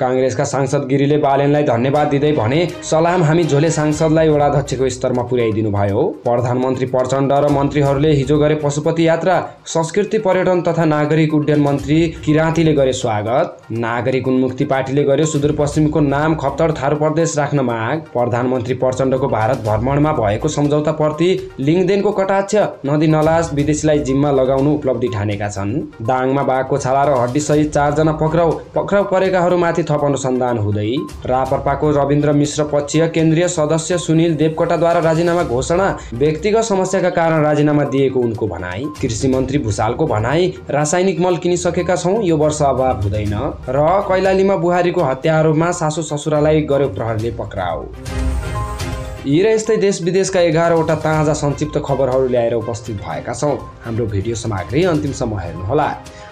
कांग्रेसका सांसद गिरीले बालेनलाई धन्यवाद दिँदै भने, सलाम हामी झोले सांसदलाई वडाध्यक्षको स्तरमा पुर्याइदिनु भयो। प्रधानमन्त्री प्रचण्ड र मन्त्रीहरूले हिजो गरे पशुपति यात्रा। संस्कृति पर्यटन तथा नागरिक उड्डयन मन्त्री किराँतीले गरे स्वागत। नागरिक उन्मुक्ति पार्टीले गर्यो सुदूरपश्चिमको नाम खप्तड थारू प्रदेश राख्न माग। प्रधानमन्त्री प्रचण्डको भारत भ्रमणमा भएको सम्झौताप्रति लिङदेनको कटाक्ष। नदी नला विदेशीलाई जिम्मा लगाउनु उपलब्धि ठानेका छन्। दाङमा बाघको छाला र हड्डी सहित 4 जना पक्राउ परेकाहरूमाथि थप अनुसन्धान हुँदै। रापरपाको रविन्द्र मिश्र पक्षीय केन्द्रीय सदस्य सुनिल देवकोटाद्वारा राजीनामा घोषणा। व्यक्तिगत समस्याका कारण राजीनामा दिएको उनको भनाई। कृषि मन्त्री भुषालको भनाई, रासायनिक मल किनिसकेका छौं, यो वर्ष अभाव हुँदैन। र कैलालीमा बुहारीको हत्या आरोपमा सासू ससुरालाई गर्यो प्रहरीले पक्राउ। यी र यस्तै देश विदेशका 11वटा ताजा संक्षिप्त खबरहरू ल्याएर उपस्थित भएका छौं। हाम्रो भिडियो सामग्री अन्तिमसम्म हेर्नुहोला।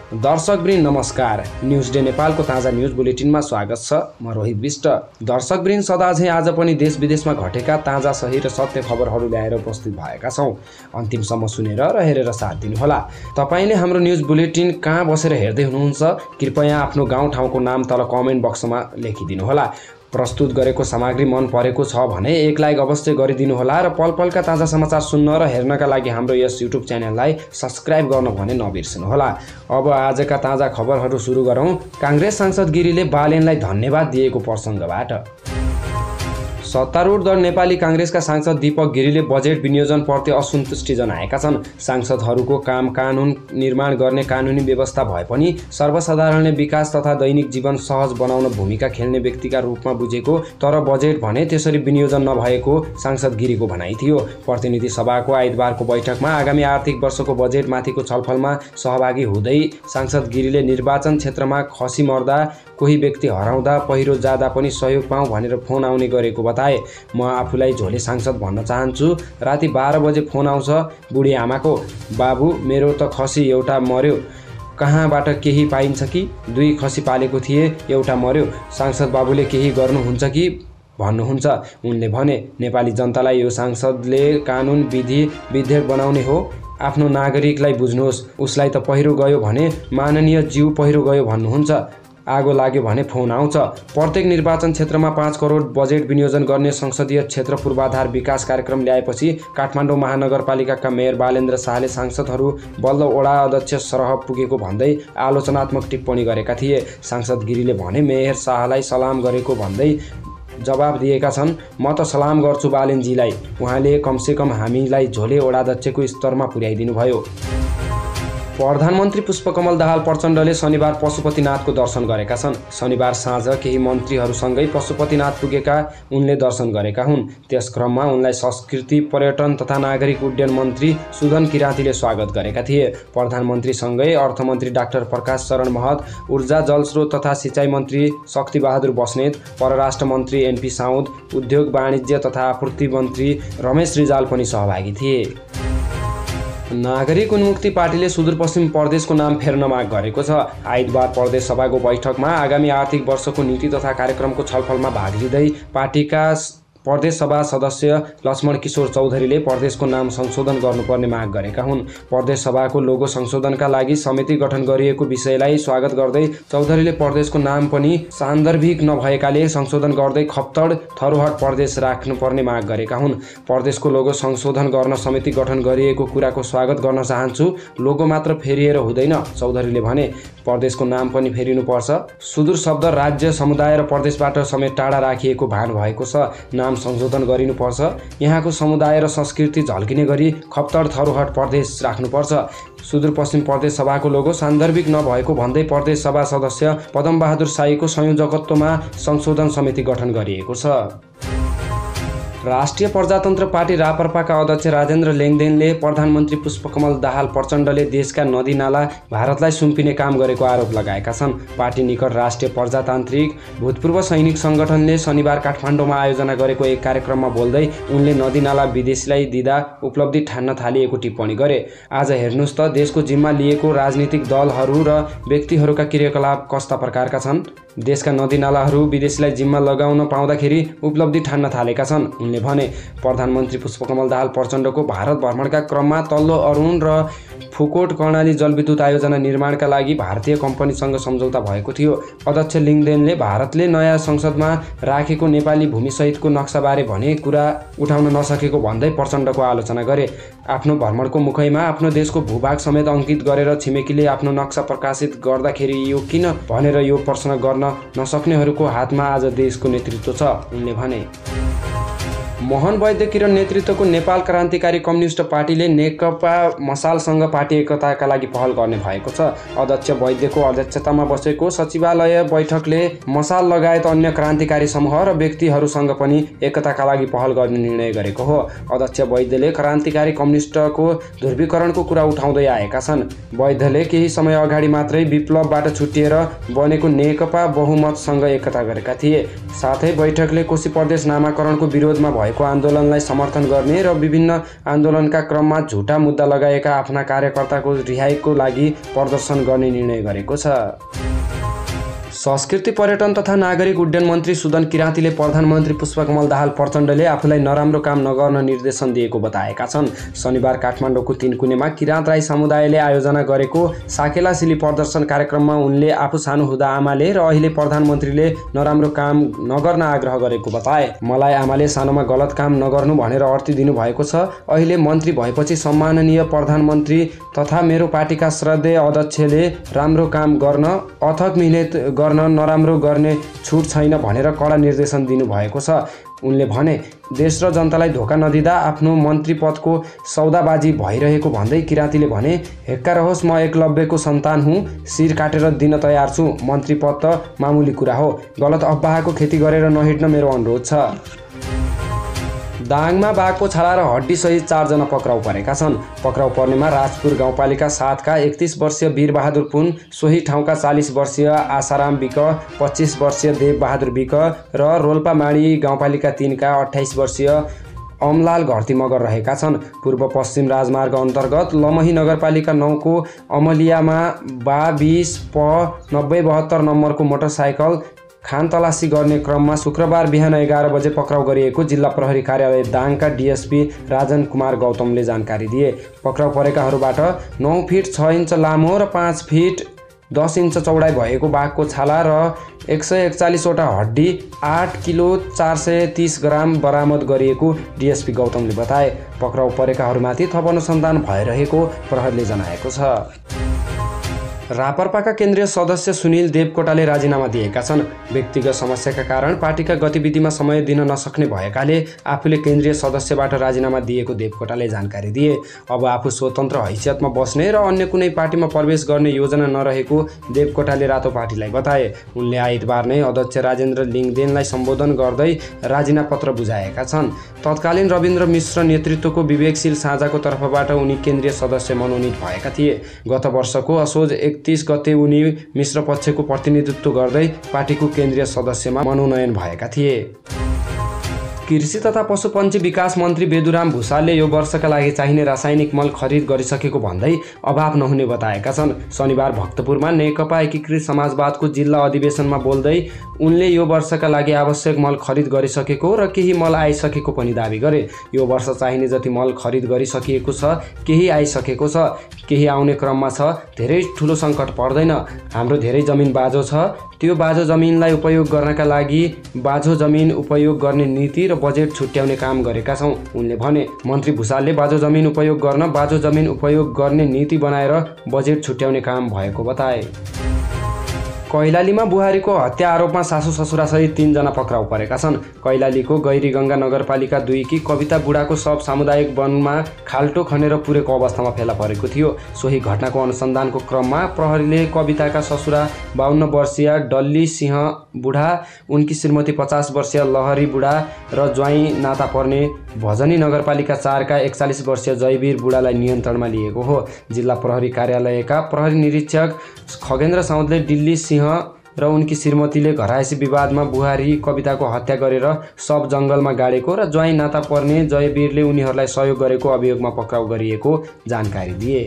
दर्शकवृन्द नमस्कार। न्युज डे नेपालको ताजा न्युज बुलेटिनमा स्वागत छ। म रोहित विष्ट। दर्शकवृन्द सदाझै आज पनि देश विदेशमा घटेका ताजा सही र सत्य खबरहरू ल्याएर उपस्थित भएका छौं। अन्तिमसम्म सुनेर र हेरेर साथ दिनुहोला। तपाईले हाम्रो न्युज बुलेटिन कहाँ बसेर हेर्दै हुनुहुन्छ, कृपया आफ्नो गाउँ ठाउँको नाम तल कमेन्ट बक्समा लेखिदिनुहोला। प्रस्तुत गरेको सामग्री मन परेको छ भने एक लाइक अवश्य गरिदिनुहोला र पल पलका ताजा समाचार सुन्न र हेर्नका लागि हाम्रो यस युट्युब च्यानललाई सब्स्क्राइब गर्न भने नबिर्सनुहोला। अब आजका ताजा खबरहरू सुरु गरौँ। कांग्रेस सांसद गिरीले बालेनलाई धन्यवाद दिएको प्रसङ्गबाट। सत्तारूढ दल नेपाली कांग्रेसका सांसद दीपक गिरीले बजेट विनियोजनप्रति असन्तुष्टि जनाएका छन्। सांसदहरूको काम कानुन निर्माण गर्ने कानुनी व्यवस्था भए पनि सर्वसाधारणले विकास तथा दैनिक जीवन सहज बनाउन भूमिका खेल्ने व्यक्तिका रूपमा बुझेको, तर बजेट भने त्यसरी विनियोजन नभएको सांसद गिरीको भनाइ थियो। प्रतिनिधि सभाको आइतबारको बैठकमा आगामी आर्थिक वर्षको बजेटमाथिको छलफलमा सहभागी हुँदै सांसद गिरीले निर्वाचन क्षेत्रमा खसी मर्दा, कोही व्यक्ति हराउँदा, पहिरो जाँदा पनि सहयोग पाऊँ भनेर फोन आउने गरेको बताए। म आफूलाई झोले सांसद भन्न चाहन्छु। राति 12 बजे फोन आउँछ बुढी आमाको, बाबु मेरो त खसी एउटा मर्यो, कहाँबाट केही पाइन्छ कि? 2 खसी पालेको थिए, एउटा मर्यो, सांसद बाबुले केही गर्नुहुन्छ कि भन्नुहुन्छ? उनले भने, नेपाली जनतालाई यो सांसदले कानुन विधि विधेयक बनाउने हो। आफ्नो नागरिकलाई बुझ्नुहोस्। उसलाई त पहिरो गयो भने माननीय ज्यू पहिरो गयो भन्नुहुन्छ, आगो लाग्यो भने फोन आउँछ। प्रत्येक निर्वाचन क्षेत्रमा 5 करोड बजेट विनियोजन गर्ने संसदीय क्षेत्र पूर्वाधार विकास कार्यक्रम ल्याएपछि काठमाडौँ महानगरपालिकाका मेयर बालेन्द्र शाहले सांसदहरू बल्ल वडा अध्यक्ष सरह पुगेको भन्दै आलोचनात्मक टिप्पणी गरेका थिए। सांसद गिरीले भने, मेयर शाहलाई सलाम गरेको भन्दै जवाब दिएका छन्, म त सलाम गर्छु बालेनजीलाई, उहाँले कमसेकम हामीलाई झोले वडाध्यक्षको स्तरमा पुर्याइदिनु भयो। प्रधानमन्त्री पुष्पकमल दाहाल प्रचण्डले शनिबार पशुपतिनाथको दर्शन गरेका छन्। शनिबार साँझ केही मन्त्रीहरूसँगै पशुपतिनाथ पुगेका उनले दर्शन गरेका हुन्। त्यस क्रममा उनलाई संस्कृति पर्यटन तथा नागरिक उड्डयन मन्त्री सुदन किराँतीले स्वागत गरेका थिए। प्रधानमन्त्रीसँगै अर्थमन्त्री डाक्टर प्रकाश शरण महत, ऊर्जा जलस्रोत तथा सिँचाइ मन्त्री शक्तिबहादुर बस्नेत, परराष्ट्र मन्त्री एनपी साउद, उद्योग वाणिज्य तथा आपूर्ति मन्त्री रमेश रिजाल पनि सहभागी थिए। नागरिक उन्मुक्ति पार्टीले सुदूरपश्चिम प्रदेशको नाम फेर्न माग गरेको छ। आइतबार प्रदेश सभाको बैठकमा आगामी आर्थिक वर्षको नीति तथा कार्यक्रमको छलफलमा भाग लिँदै पार्टीका प्रदेश सभा सदस्य लक्ष्मण किशोर चौधरीले प्रदेशको नाम संशोधन गर्नुपर्ने माग गरेका हुन्। प्रदेश सभाको लोगो संशोधनका लागि समिति गठन गरिएको विषयलाई स्वागत गर्दै चौधरीले प्रदेशको नाम पनि सान्दर्भिक नभएकाले संशोधन गर्दै खप्तड थरुहट प्रदेश राख्नुपर्ने माग गरेका हुन्। प्रदेशको लोगो संशोधन गर्न समिति गठन गरिएको कुराको स्वागत गर्न चाहन्छु। लोगो मात्र फेरिएर हुँदैन, चौधरीले भने। प्रदेशको नाम पनि फेरिनुपर्छ। सुदूर शब्द राज्य, समुदाय र प्रदेशबाट समेत टाढा राखिएको भान भएको छ। नाम संशोधन गरिनुपर्छ। यहाँको समुदाय र संस्कृति झल्किने गरी खप्तड थरुहट प्रदेश राख्नुपर्छ। सुदूरपश्चिम प्रदेश सभाको लोगो सान्दर्भिक नभएको भन्दै प्रदेश सभा सदस्य पदमबहादुर साईको संयोजकत्वमा संशोधन समिति गठन गरिएको छ। राष्ट्रिय प्रजातन्त्र पार्टी रापरपाका अध्यक्ष राजेन्द्र लेङदेनले प्रधानमन्त्री पुष्पकमल दाहाल प्रचण्डले देशका नदी नाला भारतलाई सुम्पिने काम गरेको आरोप लगाएका छन्। पार्टी निकट राष्ट्रिय प्रजातान्त्रिक भूतपूर्व सैनिक सङ्गठनले शनिबार काठमाडौँमा आयोजना गरेको एक कार्यक्रममा बोल्दै उनले नदी नाला विदेशीलाई दिँदा उपलब्धि ठान्न थालिएको टिप्पणी गरे। आज हेर्नुहोस् त देशको जिम्मा लिएको राजनीतिक दलहरू र व्यक्तिहरूका क्रियाकलाप कस्ता प्रकारका छन्। देशका नदीनालाहरू विदेशीलाई जिम्मा लगाउन पाउँदाखेरि उपलब्धि ठान्न थालेका छन्। उनले भने प्रधानमन्त्री पुष्पकमल दाहाल प्रचण्डको भारत भ्रमणका क्रममा तल्लो अरुण र फुकोट कर्णाली जलविद्युत आयोजना निर्माणका लागि भारतीय कम्पनीसँग सम्झौता भएको थियो। अध्यक्ष लिङदेनले भारतले नयाँ संसदमा राखेको नेपाली भूमिसहितको नक्साबारे भने कुरा उठाउन नसकेको भन्दै प्रचण्डको आलोचना गरे। आफ्नो भ्रमणको मुखैमा आफ्नो देशको भूभाग समेत अङ्कित गरेर छिमेकीले आफ्नो नक्सा प्रकाशित गर्दाखेरि यो किन भनेर यो प्रश्न गर्न नसक्नेहरूको हातमा आज देशको नेतृत्व छ। उनले भने मोहन वैद्य किरण नेतृत्वको नेपाल क्रान्तिकारी कम्युनिस्ट पार्टीले नेकपा मसालसँग पार्टी एकताका लागि पहल गर्ने भएको छ। अध्यक्ष वैद्यको अध्यक्षतामा बसेको सचिवालय बैठकले मसाल लगायत अन्य क्रान्तिकारी समूह र व्यक्तिहरूसँग पनि एकताका लागि पहल गर्ने निर्णय गरेको हो। अध्यक्ष वैद्यले क्रान्तिकारी कम्युनिस्टको ध्रुवीकरणको कुरा उठाउँदै आएका छन्। वैद्यले केही समय अगाडि मात्रै विप्लवबाट छुटिएर बनेको नेकपा बहुमतसँग एकता गरेका थिए। साथै बैठकले कोशी प्रदेश नामाकरणको विरोधमा भएको आन्दोलनलाई समर्थन गर्ने र विभिन्न आन्दोलनका क्रममा झुटा मुद्दा लगाएका आफ्ना कार्यकर्ताको रिहाईको लागि प्रदर्शन गर्ने निर्णय गरेको छ। संस्कृति पर्यटन तथा नागरिक उड्डयन मन्त्री सुदन किराँतीले प्रधानमन्त्री पुष्पकमल दाहाल प्रचण्डले आफूलाई नराम्रो काम नगर्न निर्देशन दिएको बताएका छन्। शनिबार काठमाडौँको तीनकुनेमा किराँत राई समुदायले आयोजना गरेको साकेला सिली प्रदर्शन कार्यक्रममा उनले आफू सानो हुँदा आमाले र अहिले प्रधानमन्त्रीले नराम्रो काम नगर्न आग्रह गरेको बताए। मलाई आमाले सानोमा गलत काम नगर्नु भनेर अर्ती दिनुभएको छ। अहिले मन्त्री भएपछि सम्माननीय प्रधानमन्त्री तथा मेरो पार्टीका श्रद्धेय अध्यक्षले राम्रो काम गर्न अथक मिहिनेत गर्न नराम्रो गर्ने छुट छैन भनेर कडा निर्देशन दिनुभएको छ। उनले भने देश र जनतालाई धोका नदिँदा आफ्नो मन्त्री पदको सौदाबाजी भइरहेको भन्दै किराँतीले भने हेक्का रहोस्, म एकलव्यको सन्तान हुँ, शिर काटेर दिन तयार छु। मन्त्री पद त मामुली कुरा हो। गलत अफवाहको खेती गरेर नहिड्न मेरो अनुरोध छ। दाङमा बाघको छाला र हड्डी सहित 4 जना पक्राउ परेका छन्। पक्राउ पर्नेमा राजपुर गाउँपालिका 7 का 31 वर्षीय वीरबहादुर पुन, सोही ठाउँका 40 वर्षीय आशाराम विक, 25 वर्षीय देवबहादुर विक र रोल्पामाडी गाउँपालिका 3 का 28 वर्षीय अमलाल घरती मगर रहेका छन्। पूर्व पश्चिम राजमार्ग अन्तर्गत लमही नगरपालिका 9 को अमलियामा बा 20 प 9072 नम्बरको मोटरसाइकल खानतलासी गर्ने क्रममा शुक्रबार बिहान 11 बजे पक्राउ गरिएको जिल्ला प्रहरी कार्यालय दाङका डिएसपी राजन कुमार गौतमले जानकारी दिए। पक्राउ परेकाहरूबाट 9 फिट 6 इन्च लामो र 5 फिट 10 इन्च चौडाइ भएको बाघको छाला र 141 वटा हड्डी 8 किलो 430 ग्राम बरामद गरिएको डिएसपी गौतमले बताए। पक्राउ परेकाहरूमाथि थप अनुसन्धान भइरहेको प्रहरीले जनाएको छ। रापरपाका केन्द्रीय सदस्य सुनिल देवकोटाले राजीनामा दिएका छन्। व्यक्तिगत समस्याका कारण पार्टीका गतिविधिमा समय दिन नसक्ने भएकाले आफूले केन्द्रीय सदस्यबाट राजीनामा दिएको देवकोटाले जानकारी दिए। अब आफू स्वतन्त्र हैसियतमा बस्ने र अन्य कुनै पार्टीमा प्रवेश गर्ने योजना नरहेको देवकोटाले रातो पार्टीलाई बताए। उनले आइतबार नै अध्यक्ष राजेन्द्र लिङदेनलाई सम्बोधन गर्दै राजीनामा पत्र बुझाएका छन्। तत्कालीन रविन्द्र मिश्र नेतृत्वको विवेकशील साझाको तर्फबाट उनी केन्द्रीय सदस्य मनोनित भएका थिए। गत वर्षको असोज 31 गते उनी मिश्र पक्षको प्रतिनिधित्व गर्दै पार्टीको केन्द्रीय सदस्यमा मनोनयन भएका थिए। कृषि तथा पशुपन्छी विकास मन्त्री बेदुराम भुसालले यो वर्षका लागि चाहिने रासायनिक मल खरिद गरिसकेको भन्दै अभाव नहुने बताएका छन्। शनिबार भक्तपुरमा नेकपा एकीकृत समाजवादको जिल्ला अधिवेशनमा बोल्दै उनले यो वर्षका लागि आवश्यक मल खरिद गरिसकेको र केही मल आइसकेको पनि दाबी गरे। यो वर्ष चाहिने जति मल खरिद गरिसकिएको छ, केही आइसकेको छ, केही आउने क्रममा छ। धेरै ठुलो सङ्कट पर्दैन। हाम्रो धेरै जमिन बाँझो छ। त्यो बाँझो जमिनलाई उपयोग गर्नका लागि बाँझो जमिन उपयोग गर्ने नीति र बजेट छुट्याउने काम गरेका छौँ। उनले भने मन्त्री भुसालले बाँझो जमिन उपयोग गर्न बाँझो जमिन उपयोग गर्ने नीति बनाएर बजेट छुट्याउने काम भएको बताए। कैलालीमा बुहारीको हत्या आरोपमा सासू ससुरासहित 3 जना पक्राउ परेका छन्। कैलालीको गैरीगङ्गा नगरपालिका 2 की कविता बुढाको शव सामुदायिक वनमा खाल्टो खनेर पुरेको अवस्थामा फेला परेको थियो। सोही घटनाको अनुसन्धानको क्रममा प्रहरीले कविताका ससुरा 52 वर्षीय डल्ली सिंह बुढा, उनकी श्रीमती 50 वर्षीय लहरी बुढा र ज्वाइँ नाता पर्ने भजनी नगरपालिका 4 का 41 वर्षीय जयवीर बुढालाई नियन्त्रणमा लिएको हो। जिल्ला प्रहरी कार्यालयका प्रहरी निरीक्षक खगेन्द्र साउदले दिल्ली सिंह र उनकी श्रीमतीले घरायसी विवादमा बुहारी कविताको हत्या गरेर सब जङ्गलमा गाडेको र ज्वाइँ नाता पर्ने जयवीरले उनीहरूलाई सहयोग गरेको अभियोगमा पक्राउ गरिएको जानकारी दिए।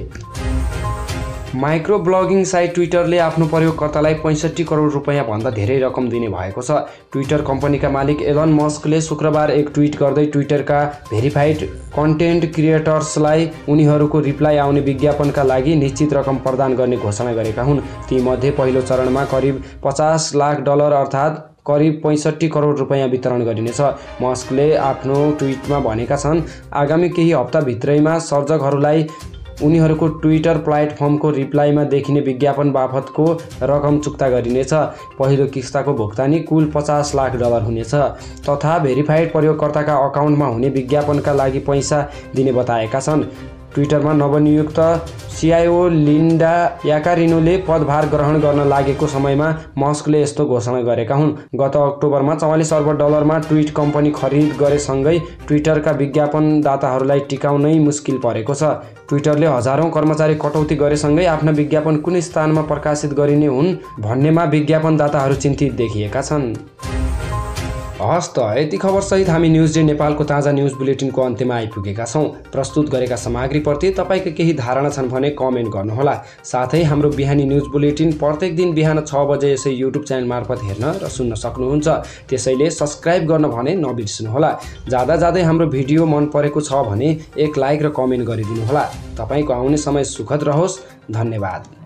माइक्रो ब्लगिङ साइट ट्विटरले आफ्नो प्रयोगकर्तालाई 65 करोड रुपैयाँ भन्दा धेरै रकम दिने भएको छ। ट्विटर कम्पनीका मालिक एलन मस्कले शुक्रबार एक ट्विट गर्दै ट्विटरका भेरिफाइड कन्टेन्ट क्रिएटर्सलाई उनीहरूको रिप्लाई आउने विज्ञापनका लागि निश्चित रकम प्रदान गर्ने घोषणा गरेका हुन्। तीमध्ये पहिलो चरणमा करिब $50 लाख अर्थात् करिब 65 करोड रुपैयाँ वितरण गरिनेछ। मस्कले आफ्नो ट्विटमा भनेका छन्, आगामी केही हप्ताभित्रैमा सर्जकहरूलाई उनीहरूको ट्विटर प्लेटफर्मको रिप्लाईमा देखिने विज्ञापन बापतको रकम चुक्ता गरिनेछ। पहिलो किस्ताको भुक्तानी कुल $50 लाख हुनेछ तथा भेरिफाइड प्रयोगकर्ताका अकाउन्टमा हुने विज्ञापनका लागि पैसा दिने बताएका छन्। ट्विटरमा नवनियुक्त CIO लिन्डा याकारिनोले पदभार ग्रहण गर्न लागेको समयमा मस्कले यस्तो घोषणा गरेका हुन्। गत अक्टोबरमा $44 अर्ब ट्विट कम्पनी खरिद गरेसँगै ट्विटरका विज्ञापनदाताहरूलाई टिकाउनै मुस्किल परेको छ। ट्विटरले हजारौं कर्मचारी कटौती गरेसँगै आफ्ना विज्ञापन कुन स्थानमा प्रकाशित गरिने हुन् भन्नेमा विज्ञापनदाताहरू चिन्तित देखिएका छन्। हस् त, यति खबरसहित हामी न्युज डे नेपालको ताजा न्युज बुलेटिनको अन्त्यमा आइपुगेका छौँ। प्रस्तुत गरेका सामग्रीप्रति तपाईँका केही धारणा छन् भने कमेन्ट गर्नुहोला। साथै हाम्रो बिहानी न्युज बुलेटिन प्रत्येक दिन बिहान 6 बजे यसै युट्युब च्यानल मार्फत हेर्न र सुन्न सक्नुहुन्छ। त्यसैले सब्स्क्राइब गर्न भने नबिर्सनुहोला। जाँदा जाँदै हाम्रो भिडियो मन परेको छ भने एक लाइक र कमेन्ट गरिदिनुहोला। तपाईँको आउने समय सुखद रहोस्। धन्यवाद।